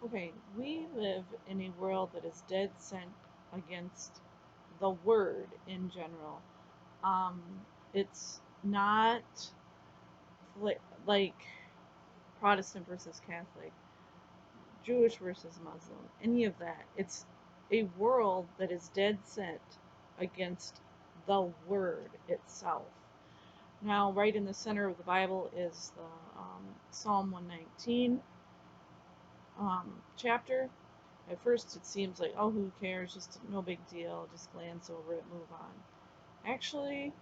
Okay, we live in a world that is dead set against the word in general. Um, it's not like Protestant versus Catholic, Jewish versus Muslim, any of that. It's a world that is dead set against the word itself. Now, right in the center of the Bible is the Psalm 119 chapter. At first, it seems like, oh, who cares? Just no big deal. Just glance over it, move on. Actually,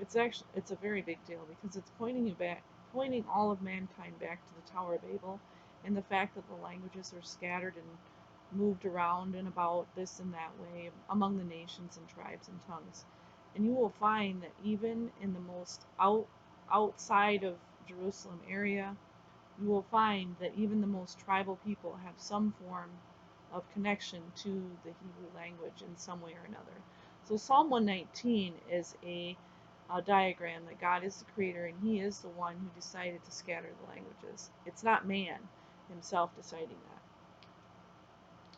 it's a very big deal because it's pointing all of mankind back to the Tower of Babel, and the fact that the languages are scattered and moved around and about this and that way among the nations and tribes and tongues. And you will find that even in the most outside of Jerusalem area, you will find that even the most tribal people have some form of connection to the Hebrew language in some way or another. So Psalm 119 is a diagram that God is the creator and he is the one who decided to scatter the languages. It's not man himself deciding that.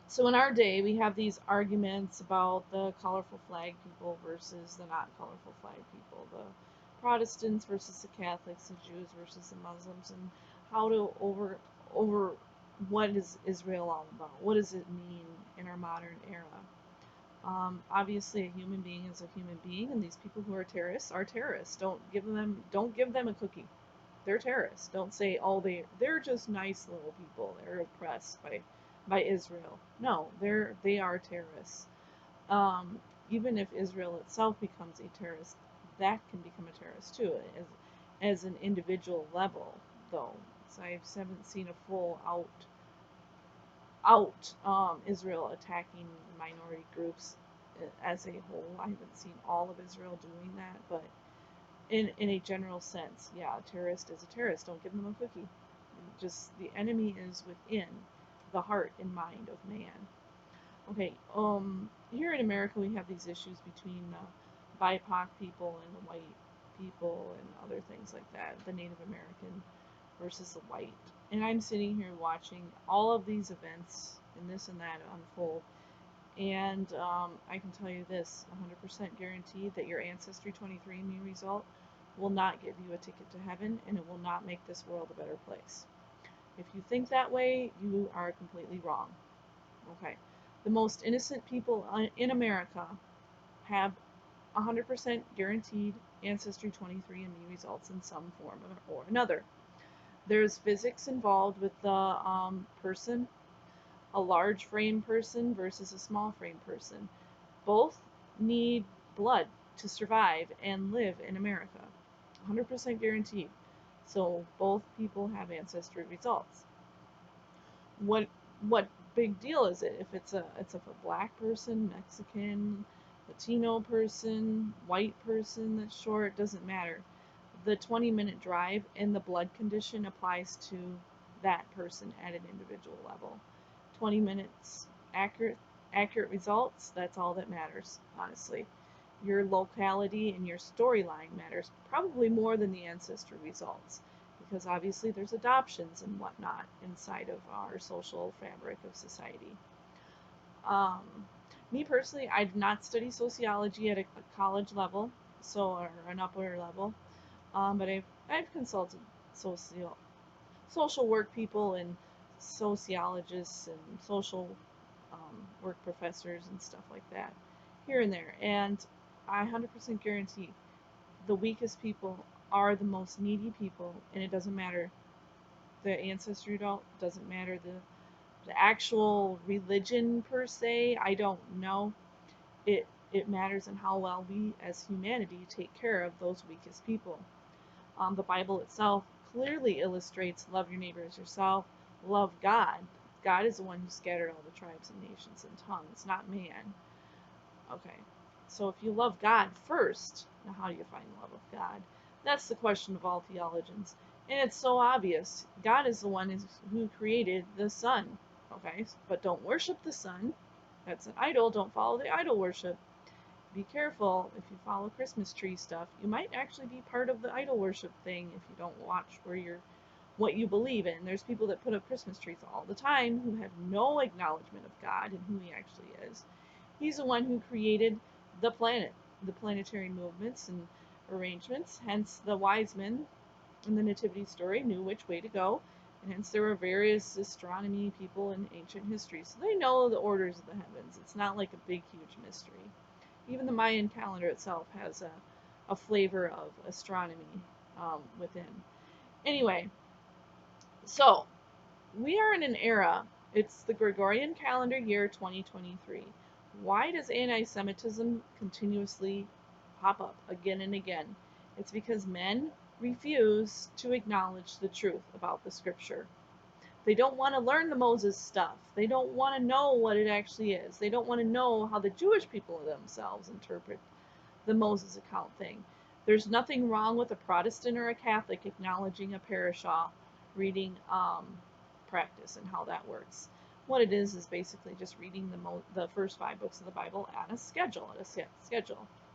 So in our day, we have these arguments about the colorful flag people versus the not colorful flag people, the Protestants versus the Catholics, the Jews versus the Muslims, and how to over what is Israel all about? What does it mean in our modern era? Obviously, a human being is a human being, and these people who are terrorists are terrorists. Don't give them a cookie. They're terrorists. Don't say, oh, they're just nice little people. They're oppressed by Israel. No, they are terrorists. Um, Even if Israel itself becomes a terrorist, that can become a terrorist too, as an individual level, though. So I haven't seen a full out Israel attacking minority groups as a whole. I haven't seen all of Israel doing that, but in a general sense, yeah, a terrorist is a terrorist. Don't give them a cookie. Just the enemy is within the heart and mind of man. Okay, here in America we have these issues between BIPOC people and the white people and other things like that, the Native American versus the white. And I'm sitting here watching all of these events and this and that unfold. And I can tell you this 100% guaranteed that your Ancestry 23andMe result will not give you a ticket to heaven and it will not make this world a better place. If you think that way, you are completely wrong. Okay. The most innocent people in America have 100% guaranteed Ancestry 23andMe results in some form or another. There's physics involved with the person, a large frame person versus a small frame person. Both need blood to survive and live in America. 100% guaranteed. So both people have ancestry results. What what big deal is it if it's a black person, Mexican, Latino person, white person that's short, doesn't matter. The 20-minute drive and the blood condition applies to that person at an individual level. 20 minutes accurate results, that's all that matters, honestly. Your locality and your storyline matters probably more than the ancestry results because obviously there's adoptions and whatnot inside of our social fabric of society. Um, Me personally, I did not study sociology at a college level, so or an upper level, but I've consulted social social work people and sociologists and social work professors and stuff like that here and there. And I 100% guarantee the weakest people are the most needy people, and it doesn't matter the ancestry at all, doesn't matter the actual religion per se. I don't know. It matters in how well we as humanity take care of those weakest people. The Bible itself clearly illustrates love your neighbor as yourself, love God. God is the one who scattered all the tribes and nations and tongues, not man. Okay, so if you love God first, now how do you find the love of God? That's the question of all theologians. And it's so obvious. God is the one who created the sun. Okay, but don't worship the sun. That's an idol. Don't follow the idol worship. Be careful if you follow Christmas tree stuff. You might actually be part of the idol worship thing if you don't watch where you're what you believe in. There's people that put up Christmas trees all the time who have no acknowledgement of God and who he actually is. He's the one who created the planet, the planetary movements and arrangements. Hence, the wise men in the nativity story knew which way to go, and hence there were various astronomy people in ancient history. So they know the orders of the heavens. It's not like a big, huge mystery. Even the Mayan calendar itself has a flavor of astronomy within. Anyway, so we are in an era, it's the Gregorian calendar year 2023. Why does anti-Semitism continuously pop up again and again? It's because men refuse to acknowledge the truth about the scripture. They don't want to learn the Moses stuff. They don't want to know what it actually is. They don't want to know how the Jewish people themselves interpret the Moses account thing. There's nothing wrong with a Protestant or a Catholic acknowledging a parashah reading practice and how that works. What it is basically just reading the first 5 books of the Bible at a schedule.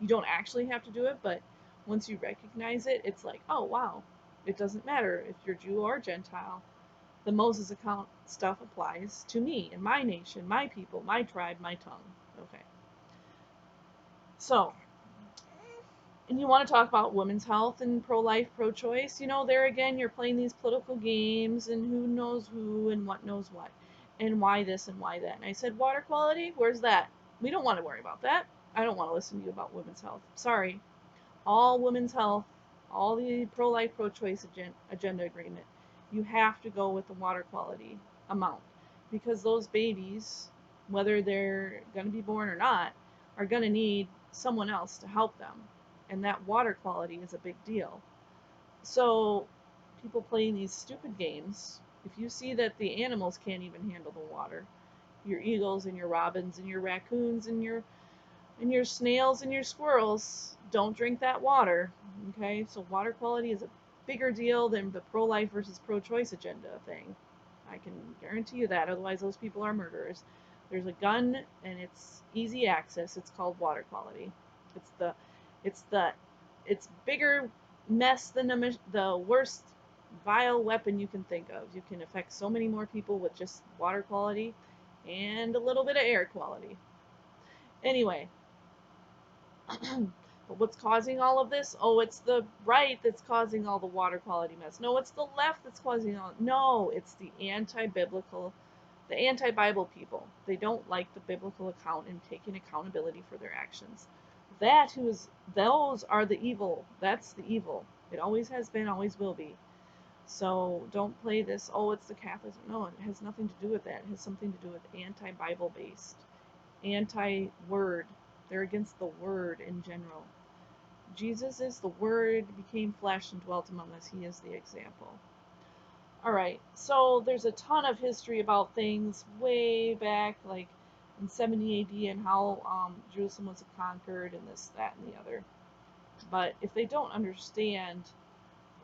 You don't actually have to do it, but once you recognize it, it's like, oh wow, it doesn't matter if you're Jew or Gentile. The Moses account stuff applies to me and my nation, my people, my tribe, my tongue. Okay. So, and you want to talk about women's health and pro-life, pro-choice, there again, you're playing these political games and who knows who and what knows what and why this and why that. And I said, water quality, where's that? We don't want to worry about that. I don't want to listen to you about women's health. Sorry. All women's health, all the pro-life, pro-choice agenda agreement, you have to go with the water quality amount because those babies, whether they're going to be born or not, are going to need someone else to help them. And that water quality is a big deal. So people playing these stupid games, if you see that the animals can't even handle the water, your eagles and your robins and your raccoons and your snails and your squirrels, don't drink that water. Okay, so water quality is a bigger deal than the pro-life versus pro-choice agenda thing. I can guarantee you that. Otherwise, those people are murderers. There's a gun and it's easy access. It's called water quality. It's bigger mess than the worst vile weapon you can think of. You can affect so many more people with just water quality and a little bit of air quality. Anyway, but what's causing all of this? Oh, it's the right that's causing all the water quality mess. No, it's the left that's causing all. No, it's the anti-biblical, the anti-Bible people. They don't like the biblical account and taking accountability for their actions. Those are the evil. That's the evil. It always has been, always will be. So don't play this, oh, it's the Catholics. No, it has nothing to do with that. It has something to do with anti-Bible based, anti-word. They're against the word in general. Jesus is the word, became flesh and dwelt among us. He is the example. Alright, so there's a ton of history about things way back, like in 70 AD and how Jerusalem was conquered and this, that, and the other. But if they don't understand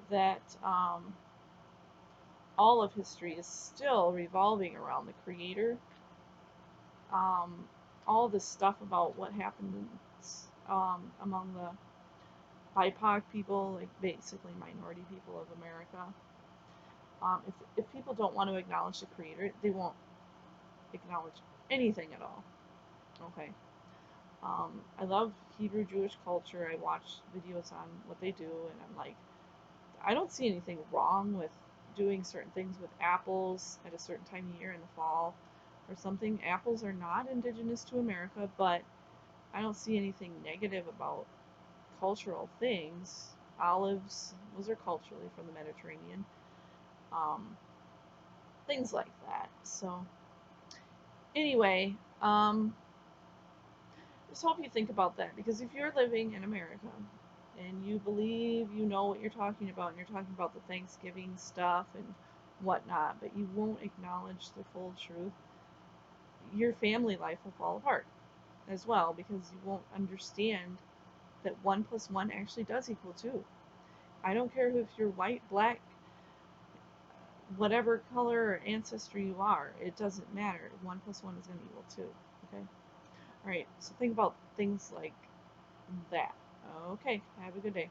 that all of history is still revolving around the Creator, all this stuff about what happened among the BIPOC people, like basically minority people of America, if people don't want to acknowledge the Creator, they won't acknowledge anything at all. Okay. I love Hebrew Jewish culture. I watch videos on what they do, and I'm like, I don't see anything wrong with doing certain things with apples at a certain time of year in the fall or something. Apples are not indigenous to America, but I don't see anything negative about cultural things. Olives, those are culturally from the Mediterranean. Things like that. So, anyway, just hope you think about that, because if you're living in America and you believe you know what you're talking about and you're talking about the Thanksgiving stuff and whatnot, but you won't acknowledge the full truth, your family life will fall apart as well, because you won't understand that 1 + 1 actually does equal 2. I don't care if you're white, black, whatever color or ancestry you are, it doesn't matter. 1 + 1 is going to equal 2. Okay? Alright, so think about things like that. Okay, have a good day.